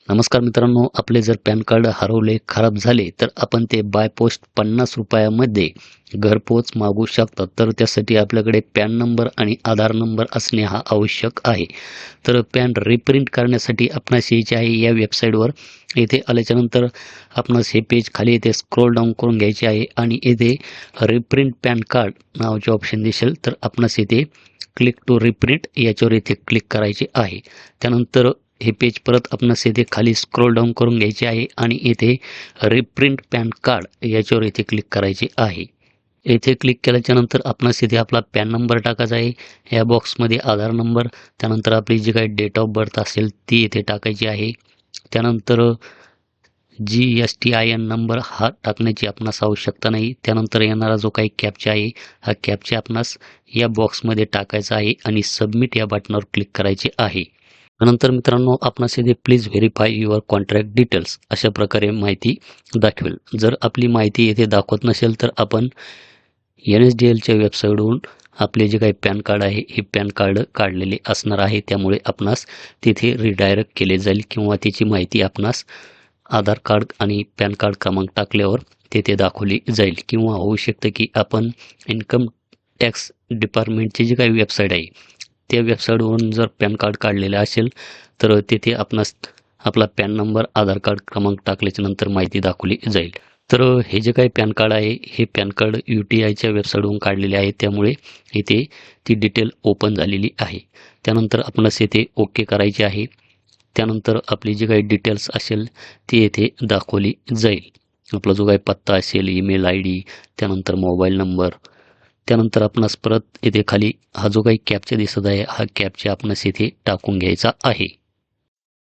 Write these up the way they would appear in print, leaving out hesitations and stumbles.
नमस्कार मित्रांनो, आपले जर पॅन कार्ड हरवले, खराब झाले तर आपण ते बाय पोस्ट 50 रुपयामध्ये घरपोच मागवू शकतात. तर त्यासाठी आपल्याकडे पॅन नंबर आणि आधार नंबर असणे हा आवश्यक आहे. तर पॅन रिप्रिंट करण्यासाठी आपणास यायचे आहे या वेबसाईटवर. येथे आल्याच्यानंतर आपणास हे पेज खाली येथे स्क्रोल डाऊन करून घ्यायचे आहे आणि येथे रिप्रिंट पॅन कार्ड नावाचे ऑप्शन दिसेल. तर आपणास येथे क्लिक टू रिप्रिंट याच्यावर येथे क्लिक करायचे आहे. त्यानंतर हे पेज परत आपणास येथे खाली स्क्रोल डाऊन करून घ्यायचे आहे आणि येथे रिप्रिंट पॅन कार्ड याच्यावर येथे क्लिक करायचे आहे. येथे क्लिक केल्याच्या नंतर आपणास येथे आपला पॅन नंबर टाकायचा आहे. या बॉक्समध्ये आधार नंबर, त्यानंतर आपली जी काही डेट ऑफ बर्थ असेल ती येथे टाकायची आहे. त्यानंतर GSTIN नंबर हा टाकण्याची आपणास आवश्यकता नाही. त्यानंतर येणारा जो काही कॅप्चा आहे हा कॅप्चा आपणास या बॉक्समध्ये टाकायचा आहे आणि सबमिट या बटनावर क्लिक करायचे आहे. त्यानंतर मित्रांनो आपणास येथे please verify your contract details अशा प्रकारे माहिती दाखवेल. जर आपली माहिती येथे दाखवत नसेल तर आपण NSDLच्या वेबसाईटवरून आपले जे काही पॅन कार्ड आहे हे पॅन कार्ड काढलेले असणार आहे. त्यामुळे आपणास तिथे रिडायरेक्ट केले जाईल किंवा त्याची माहिती आपणास आधार कार्ड आणि पॅन कार्ड क्रमांक टाकल्यावर तेथे दाखवली जाईल. किंवा होऊ शकतं की आपण इन्कम टॅक्स डिपार्टमेंटची जी काही वेबसाईट आहे त्या वेबसाईटवरून जर पॅन कार्ड काढलेलं असेल तर तेथे आपणास आपला पॅन नंबर, आधार कार्ड क्रमांक टाकल्याच्या नंतर माहिती दाखवली जाईल. तर हे जे काही पॅन कार्ड आहे हे पॅन कार्ड UTIच्या वेबसाईटवरून काढलेले आहे. त्यामुळे इथे ती डिटेल ओपन झालेली आहे. त्यानंतर आपणास येथे ओके करायचे आहे. त्यानंतर आपली जी काही डिटेल्स असेल ती येथे दाखवली जाईल. आपला जो काही पत्ता असेल, ईमेल ID, त्यानंतर मोबाईल नंबर. त्यानंतर आपणास परत येथे खाली हा जो काही कॅप्चा दिसत आहे हा कॅप्चा आपणास येथे टाकून घ्यायचा आहे.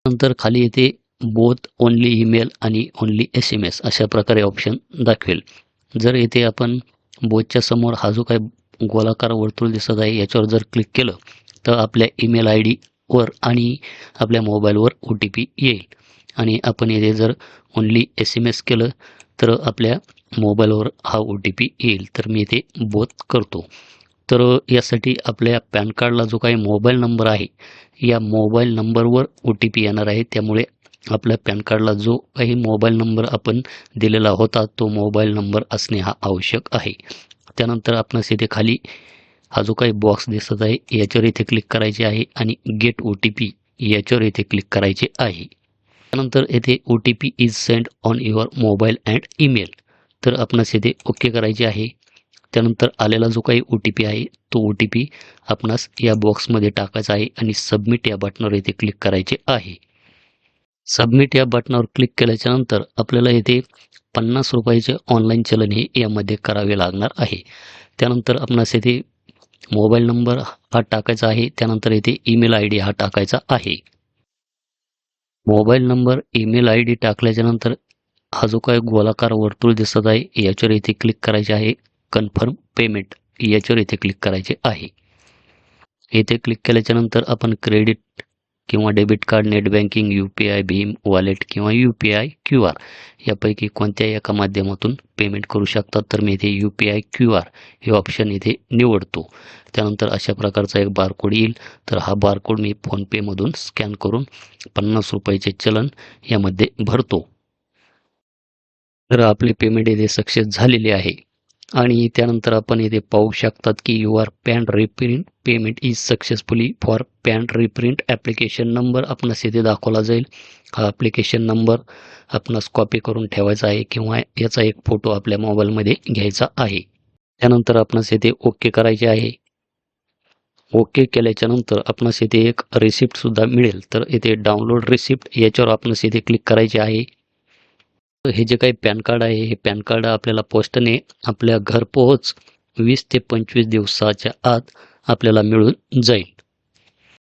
नंतर खाली येथे बोथ ओन्ली ईमेल आणि ओन्ली SMS अशा प्रकारे ऑप्शन दाखवेल. जर येथे आपण बोथच्या समोर हा जो काही गोलाकार वर्तुळ दिसत आहे याच्यावर जर क्लिक केलं तर आपल्या ईमेल ID वर आणि आपल्या मोबाईलवर OTP येईल. आणि आपण येथे जर ओन्ली SMS केलं तर आपल्या मोबाईलवर हा OTP येईल. तर मी इथे बोथ करतो. तर यासाठी आपल्या पॅन कार्डला जो काही मोबाईल नंबर आहे या मोबाईल नंबरवर OTP येणार आहे. त्यामुळे आपल्या पॅन कार्डला जो काही मोबाईल नंबर आपण दिलेला होता तो मोबाईल नंबर असणे हा आवश्यक आहे. त्यानंतर आपणास इथे खाली हा जो काही बॉक्स दिसत आहे याच्यावर इथे क्लिक करायचे आहे आणि गेट OTP याच्यावर इथे क्लिक करायचे आहे. त्यानंतर येथे OTP is send on your mobile and email. तर आपणास येथे ओके करायचे आहे. त्यानंतर आलेला जो काही OTP आहे तो OTP आपणास या बॉक्समध्ये टाकायचा आहे आणि सबमिट या बटनावर येथे क्लिक करायचे आहे. सबमिट या बटनावर क्लिक केल्याच्या नंतर आपल्याला येथे 50 रुपयाचे ऑनलाईन चलन हे यामध्ये करावे लागणार आहे. त्यानंतर आपणास येथे मोबाईल नंबर हा टाकायचा आहे. त्यानंतर येथे ईमेल ID हा टाकायचा आहे. मोबाईल नंबर, ईमेल ID टाकल्याच्या नंतर हा जो काही गोलाकार वर्तुळ दिसत आहे याच्यावर इथे क्लिक करायचे आहे. कन्फर्म पेमेंट याच्यावर इथे क्लिक करायचे आहे. येथे क्लिक केल्याच्या नंतर आपण क्रेडिट किंवा debit card, net banking, UPI, Bhim wallet किंवा UPI QR यापैकी कोणत्याही एका माध्यमातून पेमेंट करू शकतात. तर मी इथे UPI QR हे ऑप्शन इथे निवडतो. त्यानंतर अशा प्रकारचा एक बारकोड येईल. तर हा बारकोड मी फोनपेमधून स्कॅन करून 50 रुपयाचे चलन यामध्ये भरतो. तर आपली पेमेंट येथे सक्सेस झालेली आहे. आणि त्यानंतर आपण येथे पाहू शकतात की your pan reprint payment is successfully for pan reprint application number आपणास येथे दाखवला जाईल. हा ॲप्लिकेशन नंबर आपणास कॉपी करून ठेवायचा आहे किंवा याचा एक फोटो आपल्या मोबाईलमध्ये घ्यायचा आहे. त्यानंतर आपणास येथे ओके करायचे आहे. ओके केल्याच्यानंतर आपणास येथे एक रिसिप्टसुद्धा मिळेल. तर येथे डाउनलोड रिसिप्ट याच्यावर आपणास येथे क्लिक करायचे आहे. हे जे काही पॅन कार्ड आहे हे पॅन कार्ड आपल्याला पोस्टने आपल्या घरपोहोच 20 ते 25 दिवसाच्या आत आपल्याला मिळून जाईल.